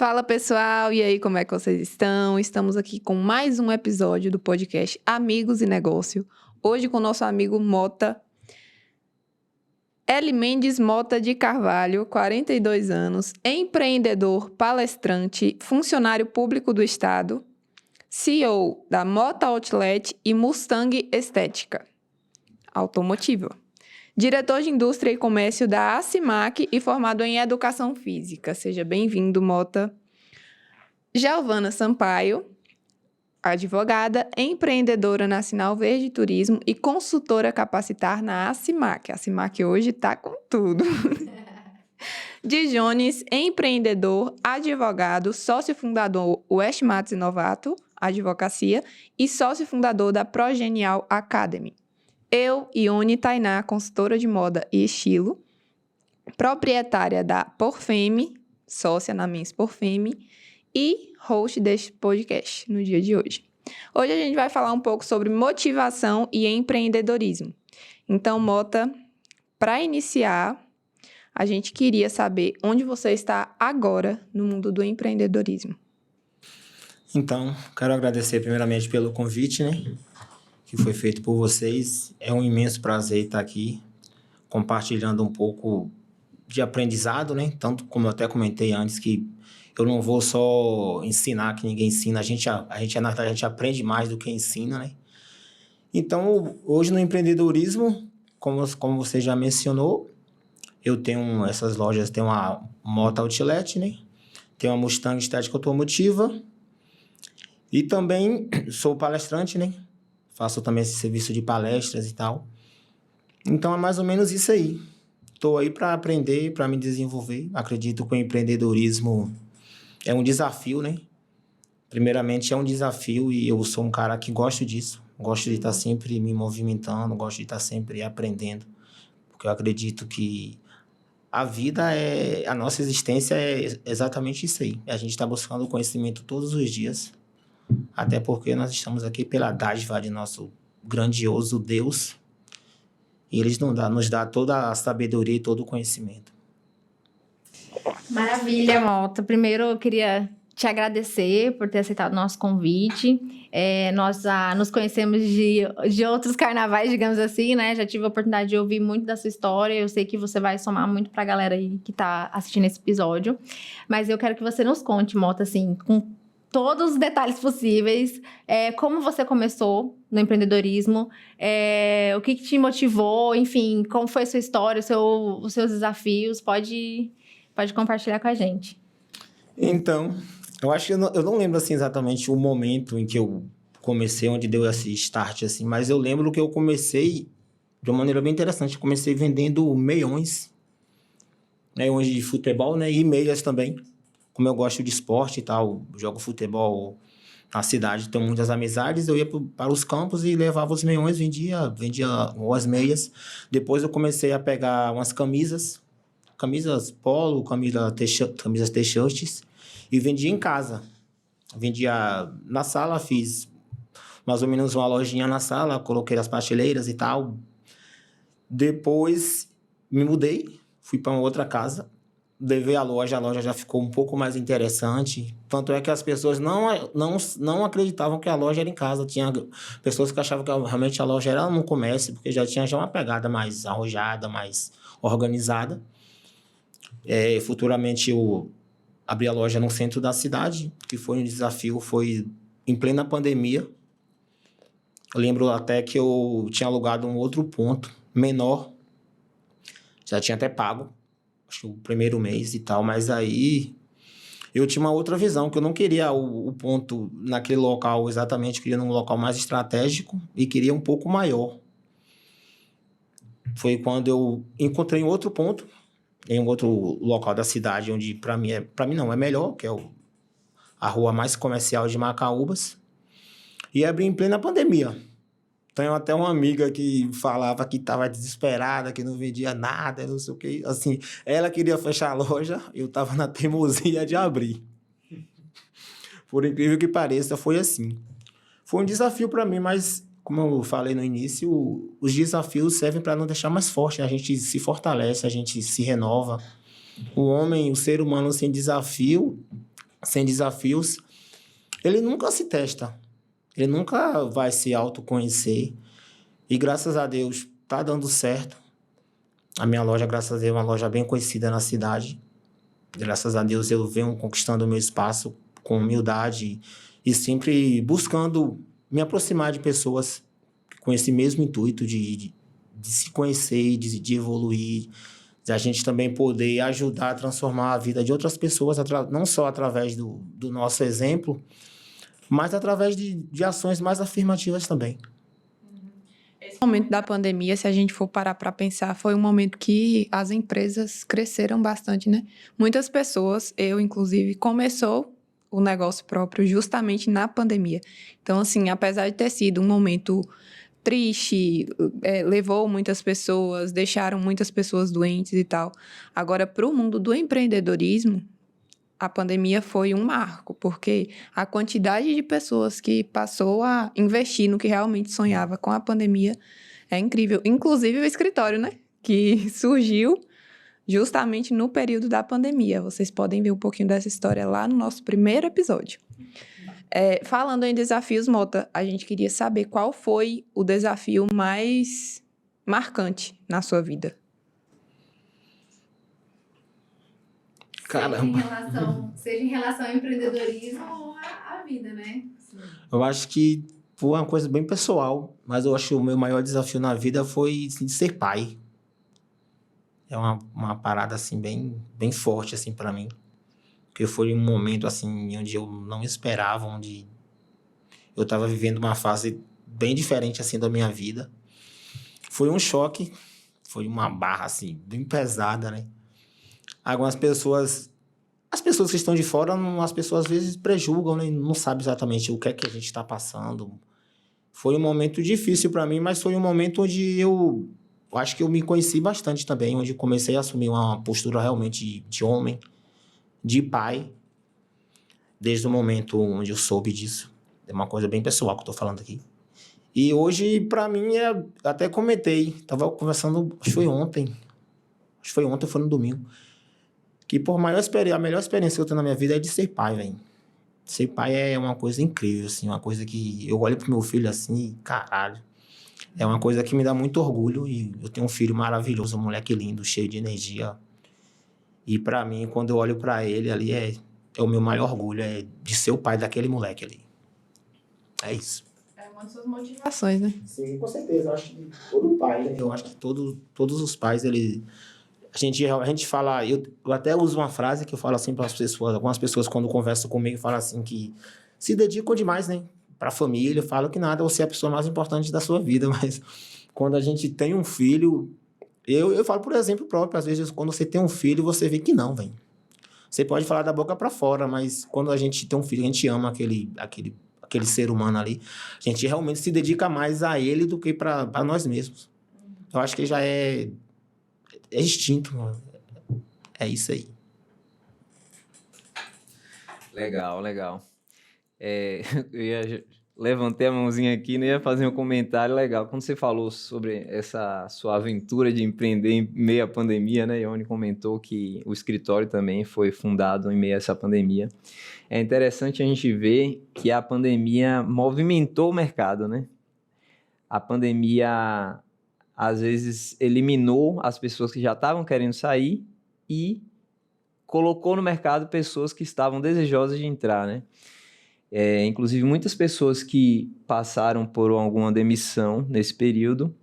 Fala pessoal, e aí, como é que vocês estão? Estamos aqui com mais um episódio do podcast Amigos e Negócio. Hoje com o nosso amigo Mota, Eli Mendes Mota de Carvalho, 42 anos, empreendedor, palestrante, funcionário público do Estado, CEO da Mota Outlet e Mustang Estética Automotiva. Diretor de Indústria e Comércio da ACIMAC e formado em Educação Física. Seja bem-vindo, Mota. Giovana Sampaio, advogada, empreendedora na Sinal Verde Turismo e consultora capacitar na ACIMAC. A ACIMAC hoje está com tudo. Dijones, empreendedor, advogado, sócio fundador West Matos Novato, advocacia, e sócio fundador da Progenial Academy. Eu, Ione Tainá, consultora de moda e estilo, proprietária da Porfeme, sócia na Mens Porfeme e host deste podcast no dia de hoje. Hoje a gente vai falar um pouco sobre motivação e empreendedorismo. Então, Mota, para iniciar, a gente queria saber onde você está agora no mundo do empreendedorismo. Então, quero agradecer primeiramente pelo convite, que foi feito por vocês. É um imenso prazer estar aqui compartilhando um pouco de aprendizado, Tanto como eu até comentei antes, que eu não vou só ensinar que ninguém ensina, a gente aprende mais do que ensina, Então, hoje no empreendedorismo, como você já mencionou, eu tenho essas lojas, tenho uma Mota Outlet, tenho uma Mustang Estética Automotiva e também sou palestrante, Faço também esse serviço de palestras e tal. Então, é mais ou menos isso aí. Estou aí para aprender, para me desenvolver. Acredito que o empreendedorismo é um desafio, Primeiramente, é um desafio e eu sou um cara que gosto disso. Gosto de estar sempre me movimentando, gosto de estar sempre aprendendo. Porque eu acredito que a vida a nossa existência é exatamente isso aí. A gente está buscando conhecimento todos os dias. Até porque nós estamos aqui pela dádiva de nosso grandioso Deus. E Ele nos dá toda a sabedoria e todo o conhecimento. Maravilha, Mota. Primeiro, eu queria te agradecer por ter aceitado o nosso convite. Nós já nos conhecemos de outros carnavais, digamos assim, Já tive a oportunidade de ouvir muito da sua história. Eu sei que você vai somar muito pra galera aí que tá assistindo esse episódio. Mas eu quero que você nos conte, Mota, assim, com todos os detalhes possíveis, como você começou no empreendedorismo, o que te motivou, enfim, como foi a sua história, os seus desafios, pode compartilhar com a gente. Então, eu acho que eu não lembro assim, exatamente o momento em que eu comecei, onde deu esse start, assim, mas eu lembro que eu comecei de uma maneira bem interessante. Eu comecei vendendo meiões, meiões de futebol, e meias também. Como eu gosto de esporte e tal, jogo futebol na cidade, tenho muitas amizades, eu ia para os campos e levava os meiões, vendia as meias. Depois eu comecei a pegar umas camisas polo, camisas t-shirts, e vendia em casa. Vendia na sala, fiz mais ou menos uma lojinha na sala, coloquei as prateleiras e tal. Depois me mudei, fui para uma outra casa, levei a loja já ficou um pouco mais interessante. Tanto é que as pessoas não acreditavam que a loja era em casa. Tinha pessoas que achavam que realmente a loja era no comércio, porque já tinha uma pegada mais arrojada, mais organizada. Futuramente eu abri a loja no centro da cidade, que foi um desafio, foi em plena pandemia. Eu lembro até que eu tinha alugado um outro ponto menor, já tinha até pago, acho que o primeiro mês e tal, mas aí eu tinha uma outra visão, que eu não queria o ponto naquele local exatamente, eu queria num local mais estratégico e queria um pouco maior. Foi quando eu encontrei um outro ponto, em um outro local da cidade, onde para mim não é melhor, que é a rua mais comercial de Macaúbas, e abri em plena pandemia. Tenho até uma amiga que falava que estava desesperada, que não vendia nada, não sei o que. Assim, ela queria fechar a loja, eu estava na teimosia de abrir. Por incrível que pareça, foi assim. Foi um desafio para mim, mas, como eu falei no início, os desafios servem para nos deixar mais forte. A gente se fortalece, a gente se renova. O ser humano sem desafio, sem desafios, ele nunca se testa. Ele nunca vai se autoconhecer. E graças a Deus, tá dando certo. A minha loja, graças a Deus, é uma loja bem conhecida na cidade. Graças a Deus, eu venho conquistando o meu espaço com humildade e sempre buscando me aproximar de pessoas com esse mesmo intuito de se conhecer, de evoluir, de a gente também poder ajudar a transformar a vida de outras pessoas, não só através do nosso exemplo, mas através de ações mais afirmativas também. Esse momento da pandemia, se a gente for parar para pensar, foi um momento que as empresas cresceram bastante, né? Muitas pessoas, eu inclusive, começou o negócio próprio justamente na pandemia. Então, assim, apesar de ter sido um momento triste, levou muitas pessoas, deixaram muitas pessoas doentes e tal. Agora, para o mundo do empreendedorismo, a pandemia foi um marco, porque a quantidade de pessoas que passou a investir no que realmente sonhava com a pandemia é incrível. Inclusive o escritório, né? Que surgiu justamente no período da pandemia. Vocês podem ver um pouquinho dessa história lá no nosso primeiro episódio. Falando em desafios, Mota, a gente queria saber qual foi o desafio mais marcante na sua vida. Caramba. Seja em relação ao empreendedorismo ou à vida, né? Eu acho que foi uma coisa bem pessoal, mas eu acho que o meu maior desafio na vida foi assim, ser pai. É uma parada assim bem forte assim para mim, porque foi um momento assim onde eu não esperava, onde eu estava vivendo uma fase bem diferente assim da minha vida. Foi um choque, foi uma barra assim bem pesada, né? Algumas pessoas, as pessoas que estão de fora, as pessoas às vezes prejulgam, né? Não sabem exatamente o que é que a gente está passando. Foi um momento difícil para mim, mas foi um momento onde eu acho que eu me conheci bastante também, onde eu comecei a assumir uma postura realmente de homem, de pai, desde o momento onde eu soube disso. É uma coisa bem pessoal que eu tô falando aqui. E hoje, para mim, até comentei, tava conversando, acho que foi ontem, foi no domingo, que a melhor experiência que eu tenho na minha vida é de ser pai, velho. Ser pai é uma coisa incrível, assim, uma coisa que eu olho pro meu filho assim e, caralho, é uma coisa que me dá muito orgulho e eu tenho um filho maravilhoso, um moleque lindo, cheio de energia. E pra mim, quando eu olho pra ele ali, é o meu maior orgulho, é de ser o pai daquele moleque ali. É isso. É uma das suas motivações, né? Sim, com certeza. Eu acho que todo pai, né? Eu acho que todos os pais, a gente fala, eu até uso uma frase que eu falo assim para as pessoas, algumas pessoas quando conversam comigo falam assim que se dedicam demais, né, para a família, falam que nada, você é a pessoa mais importante da sua vida, mas quando a gente tem um filho, eu falo por exemplo próprio, às vezes quando você tem um filho, você vê que não, velho. Você pode falar da boca para fora, mas quando a gente tem um filho, a gente ama aquele ser humano ali, a gente realmente se dedica mais a ele do que para nós mesmos. Eu acho que já é instinto, mano. É isso aí. Legal. Levantei a mãozinha aqui, não ia fazer um comentário legal. Quando você falou sobre essa sua aventura de empreender em meio à pandemia, né? Ione comentou que o escritório também foi fundado em meio a essa pandemia. É interessante a gente ver que a pandemia movimentou o mercado, né? A pandemia às vezes eliminou as pessoas que já estavam querendo sair e colocou no mercado pessoas que estavam desejosas de entrar, né? Inclusive, muitas pessoas que passaram por alguma demissão nesse período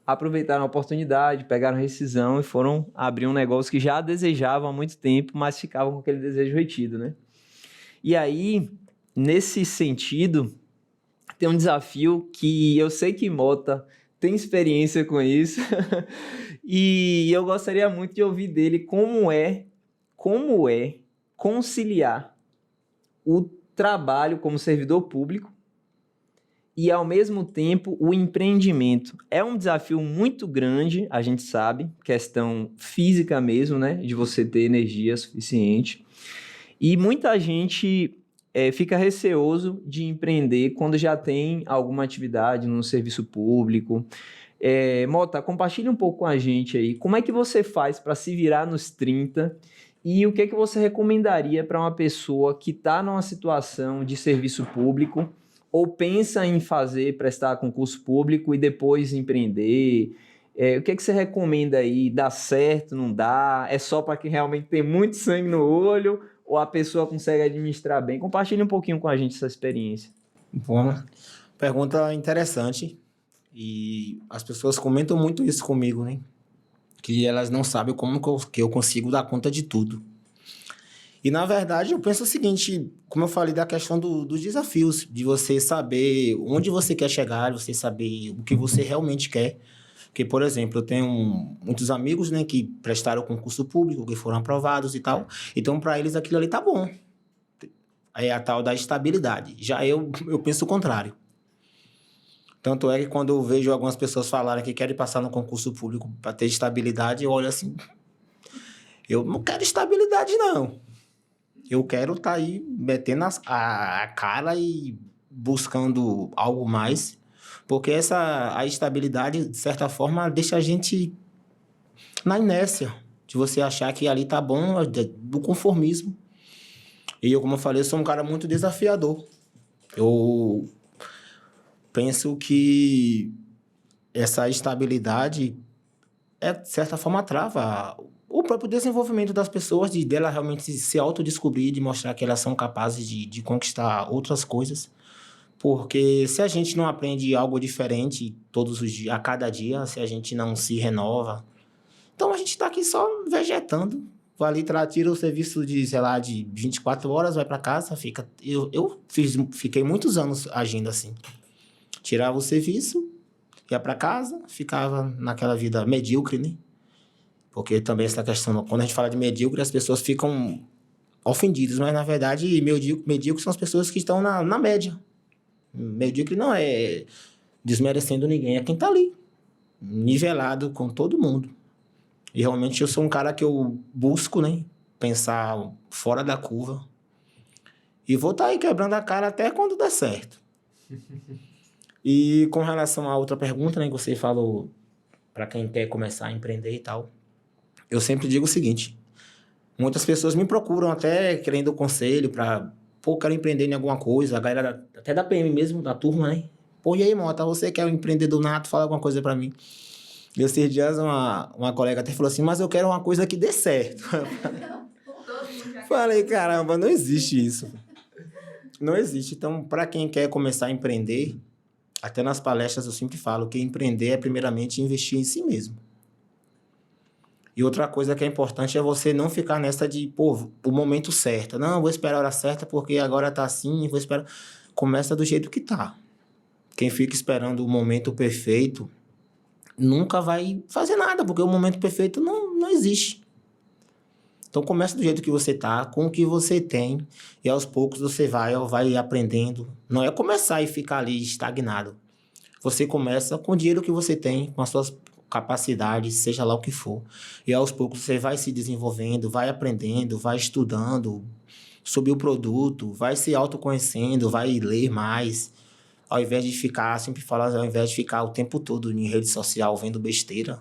aproveitaram a oportunidade, pegaram rescisão e foram abrir um negócio que já desejavam há muito tempo, mas ficavam com aquele desejo retido, né? E aí, nesse sentido, tem um desafio que eu sei que Mota tem experiência com isso e eu gostaria muito de ouvir dele como é conciliar o trabalho como servidor público e, ao mesmo tempo, o empreendimento. É um desafio muito grande, a gente sabe, questão física mesmo, né? De você ter energia suficiente. E muita gente fica receoso de empreender quando já tem alguma atividade no serviço público. Mota, compartilha um pouco com a gente aí. Como é que você faz para se virar nos 30 E o que que você recomendaria para uma pessoa que está numa situação de serviço público ou pensa em prestar concurso público e depois empreender? O que que você recomenda aí? Dá certo, não dá? É só para quem realmente tem muito sangue no olho ou a pessoa consegue administrar bem? Compartilhe um pouquinho com a gente essa experiência. Bom, pergunta interessante. E as pessoas comentam muito isso comigo, né? Que elas não sabem como que eu consigo dar conta de tudo. E, na verdade, eu penso o seguinte, como eu falei da questão dos desafios, de você saber onde você quer chegar, você saber o que você realmente quer. Porque, por exemplo, eu tenho muitos amigos, né, que prestaram concurso público, que foram aprovados e tal. Então, para eles, aquilo ali tá bom. É a tal da estabilidade. Já eu penso o contrário. Tanto é que quando eu vejo algumas pessoas falarem que querem passar no concurso público para ter estabilidade, eu olho assim, eu não quero estabilidade, não. Eu quero estar aí metendo a cara e buscando algo mais, porque a estabilidade, de certa forma, deixa a gente na inércia, de você achar que ali tá bom, do conformismo. E eu, como eu falei, eu sou um cara muito desafiador. Eu penso que essa estabilidade, de certa forma, trava o próprio desenvolvimento das pessoas, dela realmente se autodescobrir, de mostrar que elas são capazes de conquistar outras coisas. Porque se a gente não aprende algo diferente todos os dias, a cada dia, se a gente não se renova, então a gente está aqui só vegetando. Vai ali, tira o serviço de, sei lá, de 24 horas, vai para casa, fica... Fiquei muitos anos agindo assim. Tirava o serviço, ia para casa, ficava naquela vida medíocre, né? Porque também essa questão, quando a gente fala de medíocre, as pessoas ficam ofendidas, mas na verdade, medíocre são as pessoas que estão na média. Medíocre não é desmerecendo ninguém, é quem tá ali, nivelado com todo mundo. E realmente eu sou um cara que eu busco, né, pensar fora da curva. E vou estar aí quebrando a cara até quando der certo. E com relação à outra pergunta, né, que você falou para quem quer começar a empreender e tal, eu sempre digo o seguinte, muitas pessoas me procuram até querendo conselho para, quero empreender em alguma coisa, a galera até da PM mesmo, da turma, né? Pô, e aí, Mota, você que é um empreendedor nato, fala alguma coisa para mim. E esses dias uma colega até falou assim, mas eu quero uma coisa que dê certo. Falei, caramba, não existe isso. Não existe. Então, para quem quer começar a empreender, até nas palestras eu sempre falo que empreender é primeiramente investir em si mesmo. E outra coisa que é importante é você não ficar nessa de, o momento certo. Não, vou esperar a hora certa porque agora tá assim, vou esperar. Começa do jeito que tá. Quem fica esperando o momento perfeito nunca vai fazer nada, porque o momento perfeito não existe. Então começa do jeito que você tá, com o que você tem, e aos poucos você vai aprendendo. Não é começar e ficar ali estagnado. Você começa com o dinheiro que você tem, com as suas capacidades, seja lá o que for. E aos poucos você vai se desenvolvendo, vai aprendendo, vai estudando sobre o produto, vai se autoconhecendo, vai ler mais. Ao invés de ficar, sempre falo, ao invés de ficar o tempo todo em rede social vendo besteira,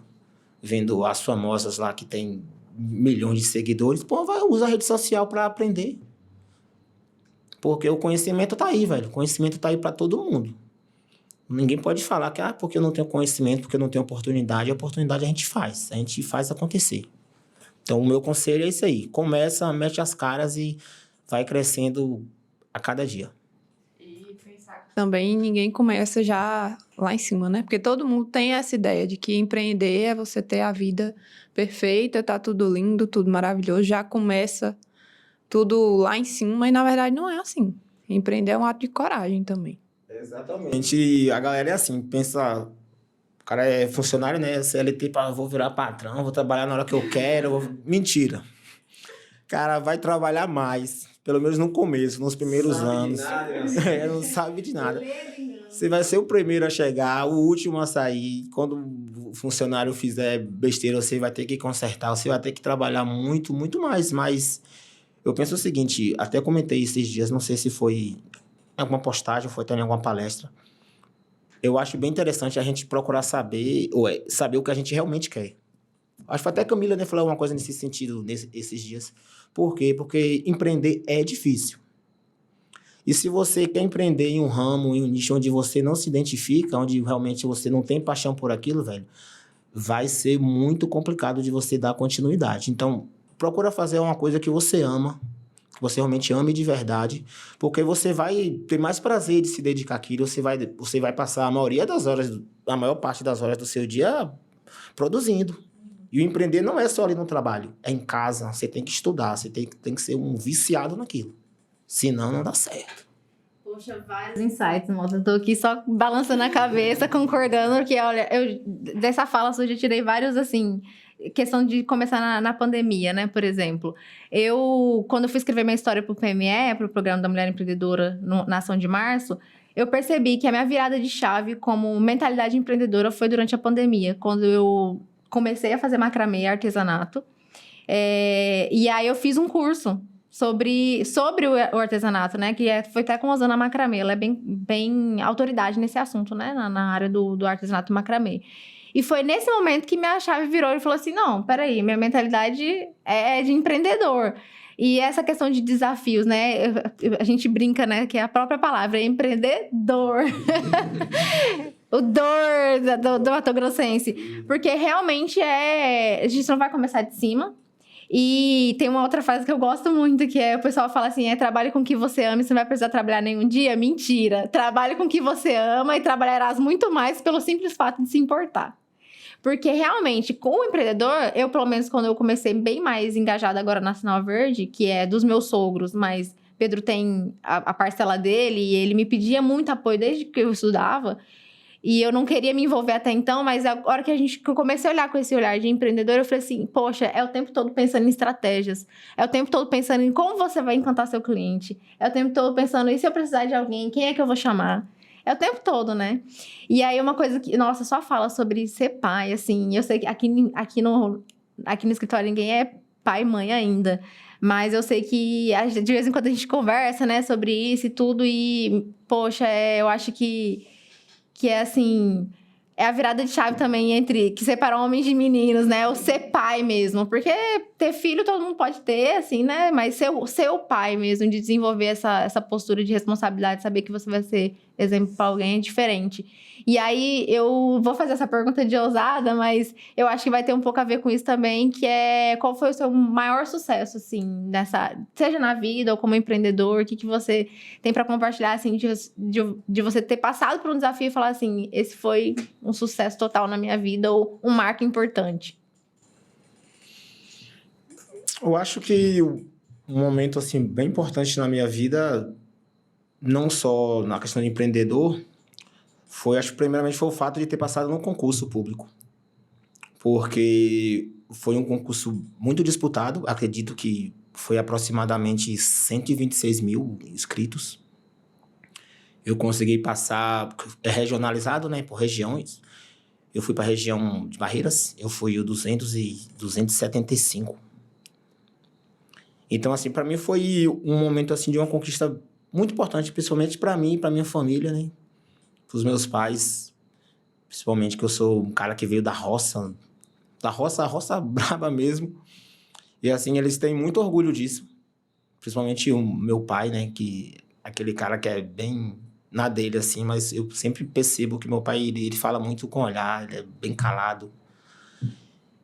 vendo as famosas lá que tem milhões de seguidores, usa a rede social para aprender. Porque o conhecimento tá aí, velho. O conhecimento tá aí para todo mundo. Ninguém pode falar que, porque eu não tenho conhecimento, porque eu não tenho oportunidade. A oportunidade a gente faz acontecer. Então, o meu conselho é isso aí. Começa, mete as caras e vai crescendo a cada dia. E pensar que também ninguém começa já lá em cima, né? Porque todo mundo tem essa ideia de que empreender é você ter a vida perfeita, tá tudo lindo, tudo maravilhoso, já começa tudo lá em cima, e na verdade não é assim. Empreender é um ato de coragem também. Exatamente. E a galera é assim, pensa, o cara é funcionário, né? CLT, vou virar patrão, vou trabalhar na hora que eu quero. Mentira. Cara, vai trabalhar mais, pelo menos no começo, nos primeiros anos. Não sabe de nada. Você vai ser o primeiro a chegar, o último a sair. Quando o funcionário fizer besteira, você vai ter que consertar, você vai ter que trabalhar muito, muito mais. Mas eu penso o seguinte, até comentei esses dias, não sei se foi em alguma postagem, foi até em alguma palestra. Eu acho bem interessante a gente procurar saber o que a gente realmente quer. Acho que foi até a Camila, né, falou uma coisa nesse sentido esses dias. Por quê? Porque empreender é difícil. E se você quer empreender em um ramo, em um nicho onde você não se identifica, onde realmente você não tem paixão por aquilo, velho, vai ser muito complicado de você dar continuidade. Então, procura fazer uma coisa que você ama, que você realmente ame de verdade, porque você vai ter mais prazer de se dedicar àquilo, você vai passar a maior parte das horas do seu dia produzindo. E o empreender não é só ali no trabalho, é em casa, você tem que estudar, você tem que ser um viciado naquilo. Senão, não dá certo. Poxa, vários insights, moça. Eu tô aqui só balançando a cabeça, concordando, porque, olha, dessa fala sua, eu já tirei vários, assim, questão de começar na pandemia, né, por exemplo. Quando eu fui escrever minha história pro PME, pro Programa da Mulher Empreendedora na Ação de Março, eu percebi que a minha virada de chave como mentalidade empreendedora foi durante a pandemia, quando eu comecei a fazer macramê, artesanato, e aí eu fiz um curso sobre o artesanato, né? Foi até com a Osana Macramê. Ela é bem autoridade nesse assunto, né? Na área do artesanato macramê. E foi nesse momento que minha chave virou e falou assim, não, peraí, minha mentalidade é de empreendedor. E essa questão de desafios, né? A gente brinca, né? Que é a própria palavra, é empreendedor. O dor do Mato Grossense. Porque realmente a gente não vai começar de cima. E tem uma outra frase que eu gosto muito, que o pessoal fala assim, trabalhe com o que você ama e você não vai precisar trabalhar nenhum dia. Mentira! Trabalhe com o que você ama e trabalharás muito mais pelo simples fato de se importar. Porque realmente, com o empreendedor, eu pelo menos quando eu comecei bem mais engajada agora na Sinal Verde, que é dos meus sogros, mas Pedro tem a parcela dele e ele me pedia muito apoio desde que eu estudava. E eu não queria me envolver até então, mas a hora que eu comecei a olhar com esse olhar de empreendedor, eu falei assim, poxa, é o tempo todo pensando em estratégias. É o tempo todo pensando em como você vai encantar seu cliente. É o tempo todo pensando, e se eu precisar de alguém, quem é que eu vou chamar? É o tempo todo, né? E aí uma coisa que, nossa, só fala sobre ser pai, assim, eu sei que aqui no escritório ninguém é pai e mãe ainda. Mas eu sei que de vez em quando a gente conversa, né, sobre isso e tudo. E, poxa, eu acho que é assim, é a virada de chave também entre que separa homens de meninos, né? O ser pai mesmo. Porque ter filho todo mundo pode ter, assim, né? Mas ser o pai mesmo, de desenvolver essa postura de responsabilidade, saber que você vai ser exemplo para alguém é diferente. E aí, eu vou fazer essa pergunta de ousada, mas eu acho que vai ter um pouco a ver com isso também, que é qual foi o seu maior sucesso, assim, seja na vida ou como empreendedor, o que você tem para compartilhar, assim, de você ter passado por um desafio e falar assim, esse foi um sucesso total na minha vida ou um marco importante? Eu acho que um momento, assim, bem importante na minha vida, não só na questão de empreendedor, acho que primeiramente foi o fato de ter passado num concurso público. Porque foi um concurso muito disputado, acredito que foi aproximadamente 126 mil inscritos. Eu consegui passar, é regionalizado, né, por regiões. Eu fui para a região de Barreiras, eu fui o 275. Então, assim, para mim foi um momento, assim, de uma conquista muito importante, principalmente para mim e para minha família, né? Para os meus pais, principalmente que eu sou um cara que veio da roça braba mesmo. E, assim, eles têm muito orgulho disso. Principalmente o meu pai, né? Que aquele cara que é bem na dele, assim, mas eu sempre percebo que meu pai, ele fala muito com olhar, ele é bem calado.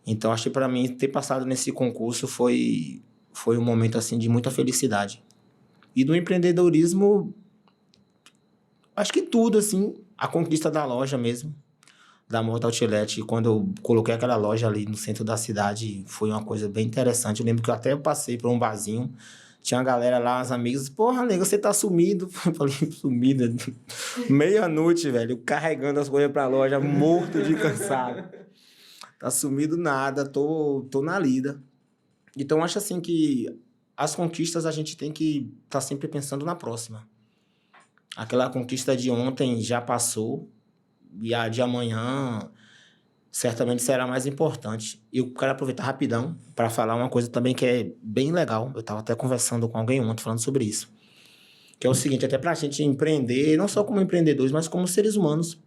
Então, acho que para mim, ter passado nesse concurso foi um momento, assim, de muita felicidade. E no empreendedorismo, acho que tudo, assim, a conquista da loja mesmo, da Moto Outlet, quando eu coloquei aquela loja ali no centro da cidade, foi uma coisa bem interessante. Eu lembro que eu até passei por um barzinho, tinha uma galera lá, as amigas, porra, nego, você tá sumido. Eu falei, sumida, meia-noite, velho, carregando as coisas pra loja, morto de cansado. Tá sumido nada, tô na lida. Então, acho assim que as conquistas a gente tem que estar sempre pensando na próxima. Aquela conquista de ontem já passou e a de amanhã certamente será mais importante. E eu quero aproveitar rapidão para falar uma coisa também que é bem legal. Eu estava até conversando com alguém ontem falando sobre isso. Que é o seguinte, até para a gente empreender, não só como empreendedores, mas como seres humanos.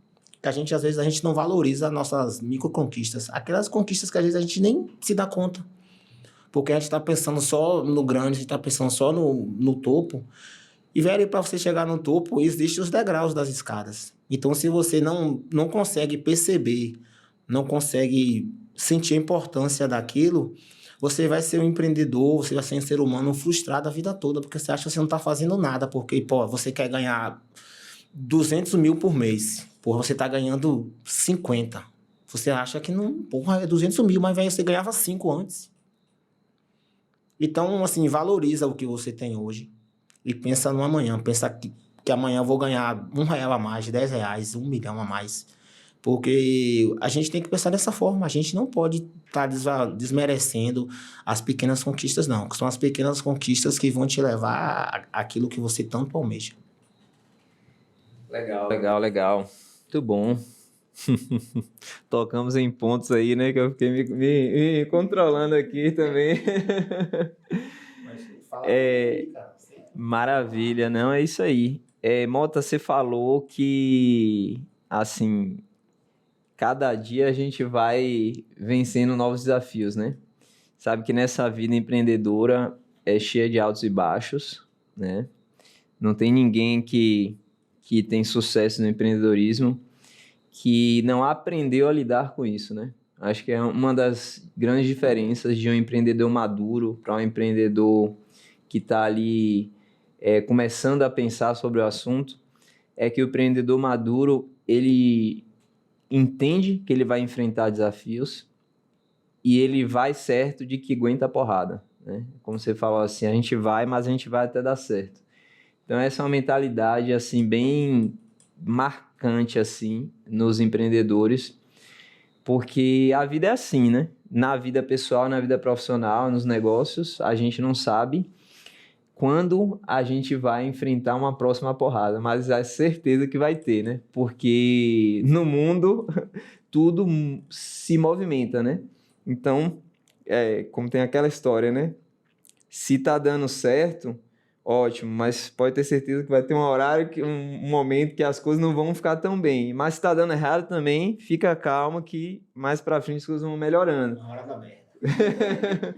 que a gente, às vezes, a gente não valoriza as nossas microconquistas. Aquelas conquistas que, às vezes, a gente nem se dá conta. Porque a gente está pensando só no grande, a gente está pensando só no topo. E, velho, para você chegar no topo, existem os degraus das escadas. Então, se você não consegue perceber, não consegue sentir a importância daquilo, você vai ser um empreendedor, você vai ser um ser humano frustrado a vida toda, porque você acha que você não está fazendo nada, porque, pô, você quer ganhar 200 mil por mês. Porra, você está ganhando 50. Você acha que não, porra, é 200 mil, mas, velho, você ganhava 5 antes. Então, assim, valoriza o que você tem hoje e pensa no amanhã. Pensa que amanhã eu vou ganhar R$1 a mais, R$10, 1 milhão a mais. Porque a gente tem que pensar dessa forma. A gente não pode estar desmerecendo as pequenas conquistas, não. Que são as pequenas conquistas que vão te levar àquilo que você tanto almeja. Legal. Muito bom. Tocamos em pontos aí, né? Que eu fiquei me controlando aqui também. Maravilha, não, é isso aí. Mota, você falou que, assim, cada dia a gente vai vencendo novos desafios, né? Sabe que nessa vida empreendedora é cheia de altos e baixos, né? Não tem ninguém que tem sucesso no empreendedorismo que não aprendeu a lidar com isso, né? Acho que é uma das grandes diferenças de um empreendedor maduro para um empreendedor que está ali começando a pensar sobre o assunto, é que o empreendedor maduro, ele entende que ele vai enfrentar desafios e ele vai certo de que aguenta a porrada, né? Como você falou assim, a gente vai, mas a gente vai até dar certo. Então essa é uma mentalidade assim bem marcante assim nos empreendedores, porque a vida é assim, né? Na vida pessoal, na vida profissional, nos negócios, a gente não sabe quando a gente vai enfrentar uma próxima porrada, mas é certeza que vai ter, né? Porque no mundo tudo se movimenta, né? Então, como tem aquela história, né? Se tá dando certo, ótimo, mas pode ter certeza que vai ter um horário, um momento que as coisas não vão ficar tão bem. Mas se tá dando errado também, fica calma que mais pra frente as coisas vão melhorando. Na hora da merda.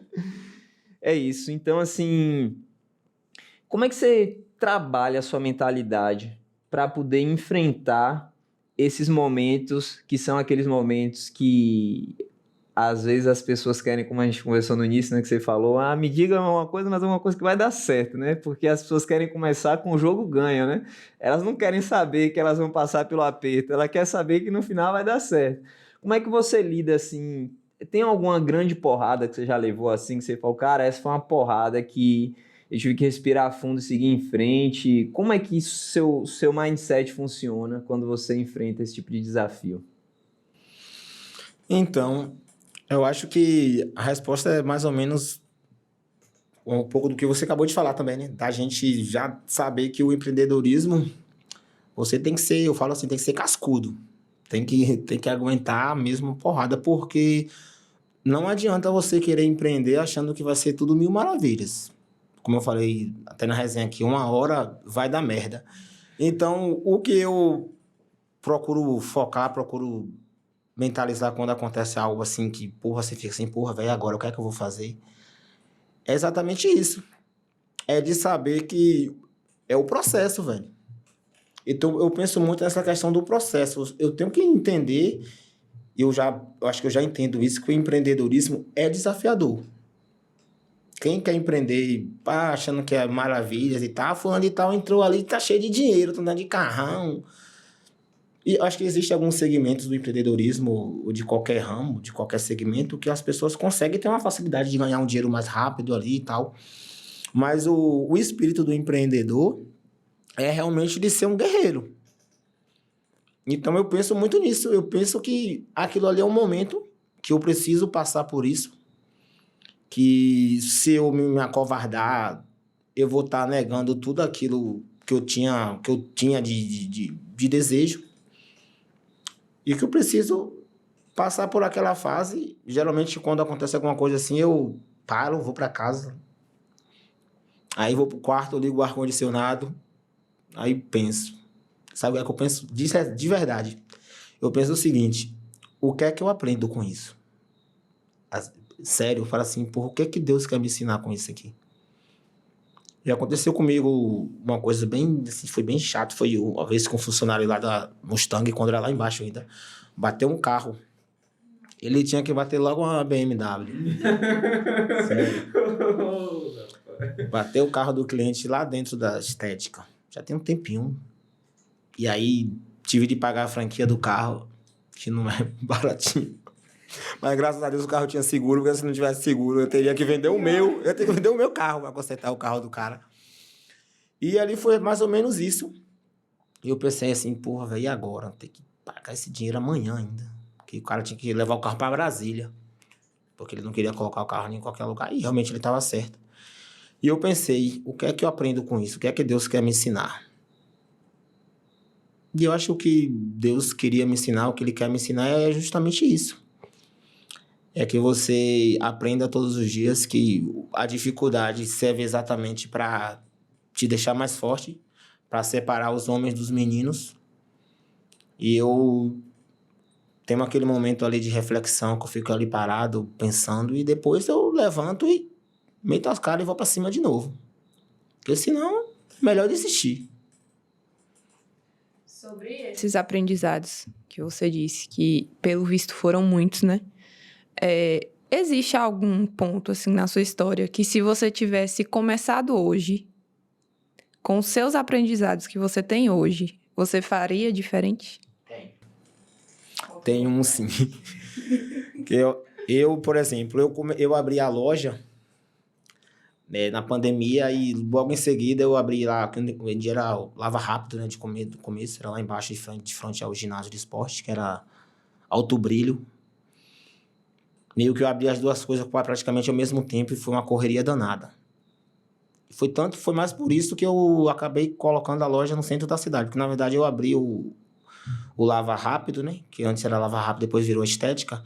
É isso. Então, assim, como é que você trabalha a sua mentalidade para poder enfrentar esses momentos que são aqueles momentos que às vezes as pessoas querem, como a gente conversou no início, né, que você falou, me diga uma coisa, mas é uma coisa que vai dar certo, né? Porque as pessoas querem começar com o jogo ganha, né? Elas não querem saber que elas vão passar pelo aperto, ela quer saber que no final vai dar certo. Como é que você lida assim? Tem alguma grande porrada que você já levou assim, que você falou, cara, essa foi uma porrada que eu tive que respirar fundo e seguir em frente? Como é que seu mindset funciona quando você enfrenta esse tipo de desafio? Então, eu acho que a resposta é mais ou menos um pouco do que você acabou de falar também, né? Da gente já saber que o empreendedorismo, você tem que ser, eu falo assim, tem que ser cascudo. Tem que aguentar mesmo porrada, porque não adianta você querer empreender achando que vai ser tudo mil maravilhas. Como eu falei até na resenha aqui, uma hora vai dar merda. Então, o que eu procuro focar, procuro mentalizar quando acontece algo assim que, porra, você fica assim, porra, velho, agora o que é que eu vou fazer? É exatamente isso. É de saber que é o processo, velho. Então, eu penso muito nessa questão do processo. Eu tenho que entender, eu acho que eu já entendo isso, que o empreendedorismo é desafiador. Quem quer empreender, achando que é maravilhas e tal, fulano e tal entrou ali, tá cheio de dinheiro, tá andando de carrão. E acho que existem alguns segmentos do empreendedorismo, ou de qualquer ramo, de qualquer segmento, que as pessoas conseguem ter uma facilidade de ganhar um dinheiro mais rápido ali e tal. Mas o espírito do empreendedor é realmente de ser um guerreiro. Então eu penso muito nisso. Eu penso que aquilo ali é um momento que eu preciso passar por isso. Que se eu me acovardar, eu vou estar negando tudo aquilo que eu tinha de desejo. E que eu preciso passar por aquela fase. Geralmente, quando acontece alguma coisa assim, eu paro, vou para casa. Aí vou pro quarto, ligo o ar-condicionado. Aí penso. Sabe o que é que eu penso? De verdade. eu penso o seguinte, o que é que eu aprendo com isso? Sério, eu falo assim, porra, o que é que Deus quer me ensinar com isso aqui? Já aconteceu comigo uma coisa bem, assim, foi bem chato, foi uma vez com um funcionário lá da Mustang, quando era lá embaixo ainda, bateu um carro. Ele tinha que bater logo uma BMW. Sério. Bateu o carro do cliente lá dentro da estética. Já tem um tempinho. E aí, tive de pagar a franquia do carro, que não é baratinho. Mas graças a Deus o carro tinha seguro, porque se não tivesse seguro, eu teria que vender o meu. Eu teria que vender o meu carro para consertar o carro do cara. E ali foi mais ou menos isso. E eu pensei assim, porra, velho, e agora? Tem que pagar esse dinheiro amanhã ainda. Porque o cara tinha que levar o carro para Brasília. Porque ele não queria colocar o carro em qualquer lugar. E realmente ele estava certo. E eu pensei, o que é que eu aprendo com isso? O que é que Deus quer me ensinar? E eu acho que Deus queria me ensinar, o que Ele quer me ensinar é justamente isso. É que você aprenda todos os dias que a dificuldade serve exatamente para te deixar mais forte, para separar os homens dos meninos. E eu tenho aquele momento ali de reflexão que eu fico ali parado, pensando, e depois eu levanto e meto as caras e vou para cima de novo. Porque senão, melhor desistir. Sobre esses aprendizados que você disse, que pelo visto foram muitos, né? Existe algum ponto, assim, na sua história que se você tivesse começado hoje, com os seus aprendizados que você tem hoje, você faria diferente? Tem um sim. Que eu, por exemplo, eu abri a loja na pandemia e logo em seguida eu abri lá, que era Lava Rápido, né, do começo, era lá embaixo, de frente ao ginásio de esporte, que era Alto Brilho. Meio que eu abri as duas coisas praticamente ao mesmo tempo e foi uma correria danada. Foi mais por isso que eu acabei colocando a loja no centro da cidade, porque na verdade eu abri o Lava Rápido, né, que antes era Lava Rápido, depois virou Estética,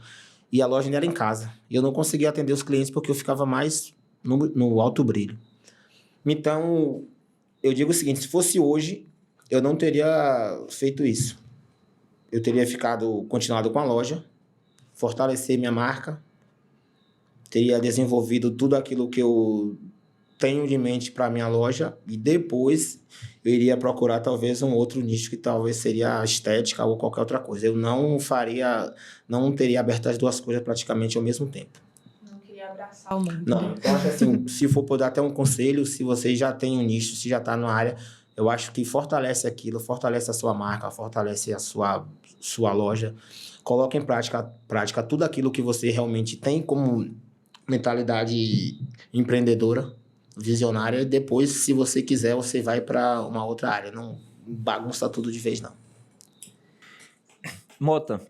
e a loja ainda era em casa. E eu não conseguia atender os clientes porque eu ficava mais no Alto Brilho. Então, eu digo o seguinte, se fosse hoje, eu não teria feito isso. Eu teria continuado com a loja, fortalecer minha marca, teria desenvolvido tudo aquilo que eu tenho de mente para minha loja e depois eu iria procurar talvez um outro nicho que talvez seria a estética ou qualquer outra coisa. Eu não teria aberto as duas coisas praticamente ao mesmo tempo. Não queria abraçar o mundo. Não, então acho assim, se for por dar até um conselho, se você já tem um nicho, se já está na área, eu acho que fortalece aquilo, fortalece a sua marca, fortalece a sua loja, coloca em prática tudo aquilo que você realmente tem como mentalidade empreendedora, visionária, e depois, se você quiser, você vai para uma outra área, não bagunça tudo de vez, não. Mota,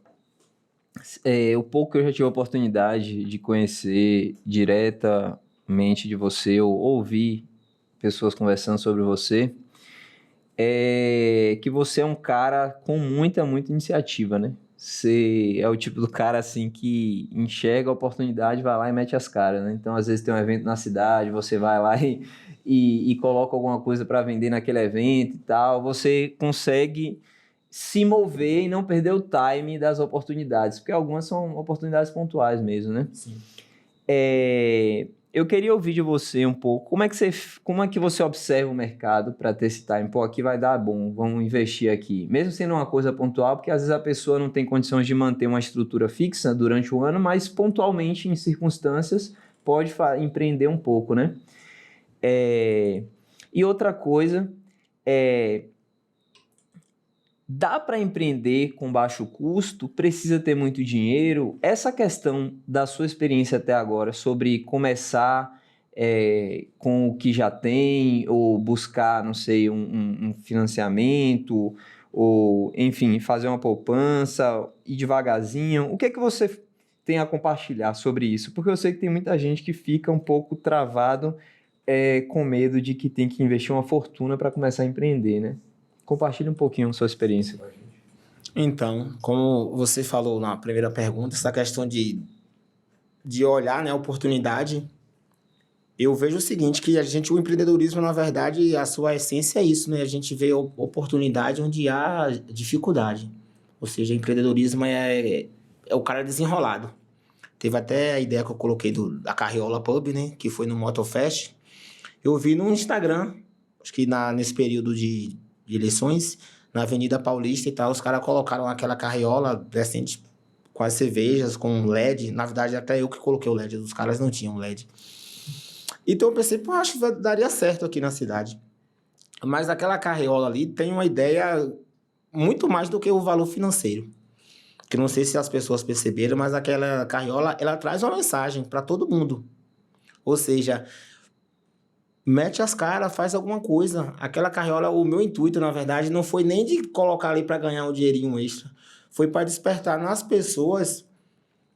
o pouco que eu já tive a oportunidade de conhecer diretamente de você, ou ouvir pessoas conversando sobre você, é que você é um cara com muita iniciativa, né? Você é o tipo do cara, assim, que enxerga a oportunidade, vai lá e mete as caras, né? Então, às vezes tem um evento na cidade, você vai lá e coloca alguma coisa para vender naquele evento e tal. Você consegue se mover e não perder o time das oportunidades, porque algumas são oportunidades pontuais mesmo, né? Sim. Eu queria ouvir de você um pouco, como é que você observa o mercado para ter esse time? Pô, aqui vai dar bom, vamos investir aqui. Mesmo sendo uma coisa pontual, porque às vezes a pessoa não tem condições de manter uma estrutura fixa durante o ano, mas pontualmente, em circunstâncias, pode empreender um pouco, né? E outra coisa, dá para empreender com baixo custo? Precisa ter muito dinheiro? Essa questão da sua experiência até agora sobre começar com o que já tem ou buscar, não sei, um financiamento ou, enfim, fazer uma poupança e devagarzinho. O que é que você tem a compartilhar sobre isso? Porque eu sei que tem muita gente que fica um pouco travado com medo de que tem que investir uma fortuna para começar a empreender, né? Compartilhe um pouquinho a sua experiência com a gente. Então, como você falou na primeira pergunta, essa questão de olhar, né, a oportunidade, eu vejo o seguinte, que o empreendedorismo, na verdade, a sua essência é isso, né? A gente vê oportunidade onde há dificuldade. Ou seja, empreendedorismo é o cara desenrolado. Teve até a ideia que eu coloquei da Carriola Pub, né? Que foi no Motofest. Eu vi no Instagram, acho que nesse período de eleições, na Avenida Paulista e tal, os caras colocaram aquela carriola decente com as cervejas, com LED. Na verdade, até eu que coloquei o LED, os caras não tinham LED. Então eu pensei, pô, acho que daria certo aqui na cidade. Mas aquela carriola ali tem uma ideia muito mais do que o valor financeiro. Que não sei se as pessoas perceberam, mas aquela carriola, ela traz uma mensagem para todo mundo. Ou seja, mete as caras, faz alguma coisa. Aquela carriola, o meu intuito, na verdade, não foi nem de colocar ali para ganhar um dinheirinho extra. Foi para despertar nas pessoas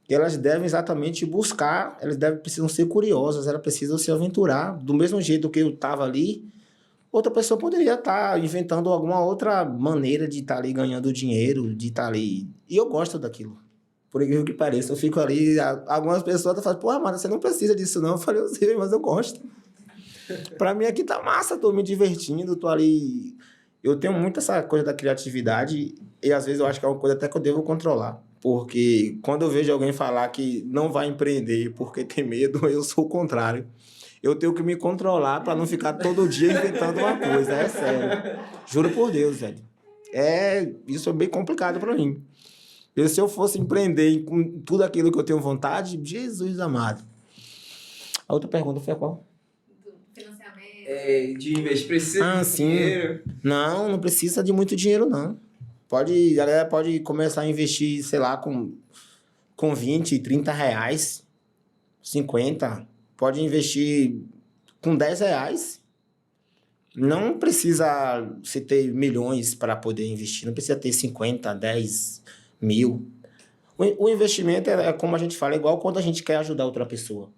que elas devem exatamente buscar, precisam ser curiosas, elas precisam se aventurar. Do mesmo jeito que eu estava ali, outra pessoa poderia estar inventando alguma outra maneira de estar ali ganhando dinheiro, de estar ali. E eu gosto daquilo. Por incrível que pareça, eu fico ali, algumas pessoas falam, porra, mano, você não precisa disso não. Eu falei, eu sei, mas eu gosto. Pra mim aqui tá massa, tô me divertindo, tô ali. Eu tenho muito essa coisa da criatividade e às vezes eu acho que é uma coisa até que eu devo controlar. Porque quando eu vejo alguém falar que não vai empreender porque tem medo, eu sou o contrário. Eu tenho que me controlar para não ficar todo dia inventando uma coisa, é sério. Juro por Deus, velho. Isso é bem complicado para mim. E se eu fosse empreender com tudo aquilo que eu tenho vontade, Jesus amado. A outra pergunta foi qual? Financiamento. De investir, precisa de sim. dinheiro. Não precisa de muito dinheiro, não. A galera pode começar a investir, sei lá, com 20, 30 reais, 50. Pode investir com 10 reais. Não precisa você ter milhões para poder investir. Não precisa ter 50, 10 mil. O investimento é como a gente fala, é igual quando a gente quer ajudar outra pessoa.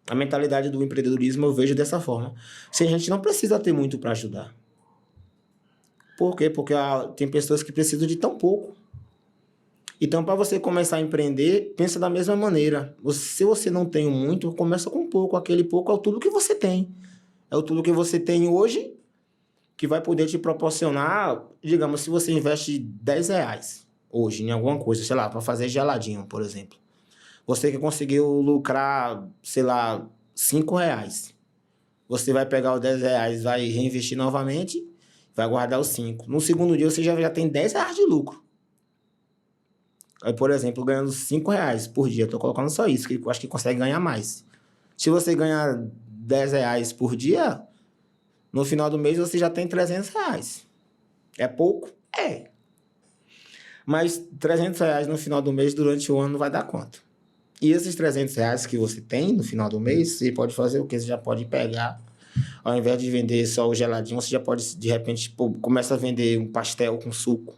A mentalidade do empreendedorismo eu vejo dessa forma. Se a gente não precisa ter muito para ajudar. Por quê? Porque tem pessoas que precisam de tão pouco. Então, para você começar a empreender, pensa da mesma maneira. Se você não tem muito, começa com pouco. Aquele pouco é o tudo que você tem. É o tudo que você tem hoje, que vai poder te proporcionar, digamos, se você investe 10 reais hoje em alguma coisa, sei lá, para fazer geladinho, por exemplo. Você que conseguiu lucrar, sei lá, 5 reais. Você vai pegar os 10 reais, vai reinvestir novamente, vai guardar os 5. No segundo dia, você já tem 10 reais de lucro. Aí, por exemplo, ganhando 5 reais por dia, eu tô colocando só isso, que eu acho que consegue ganhar mais. Se você ganhar 10 reais por dia, no final do mês você já tem 300 reais. É pouco? É. Mas 300 reais no final do mês, durante o ano, não vai dar conta. E esses 300 reais que você tem no final do mês, você pode fazer o quê? Você já pode pegar, ao invés de vender só o geladinho, você já pode, de repente, começa a vender um pastel com suco.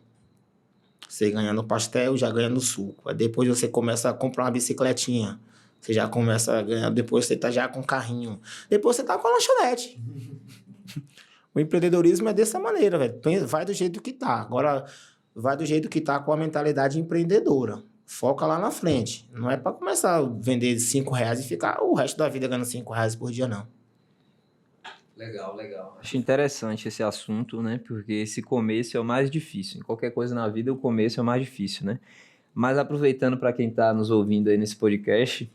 Você ganha no pastel, já ganha no suco. Aí depois você começa a comprar uma bicicletinha. Você já começa a ganhar, depois você tá já com carrinho. Depois você tá com a lanchonete. O empreendedorismo é dessa maneira, velho. Vai do jeito que tá. Agora, vai do jeito que tá com a mentalidade empreendedora. Foca lá na frente. Não é para começar a vender 5 reais e ficar o resto da vida ganhando 5 reais por dia, não. Legal, legal. Acho interessante esse assunto, né? Porque esse começo é o mais difícil. Em qualquer coisa na vida, o começo é o mais difícil, né? Mas aproveitando para quem está nos ouvindo aí nesse podcast,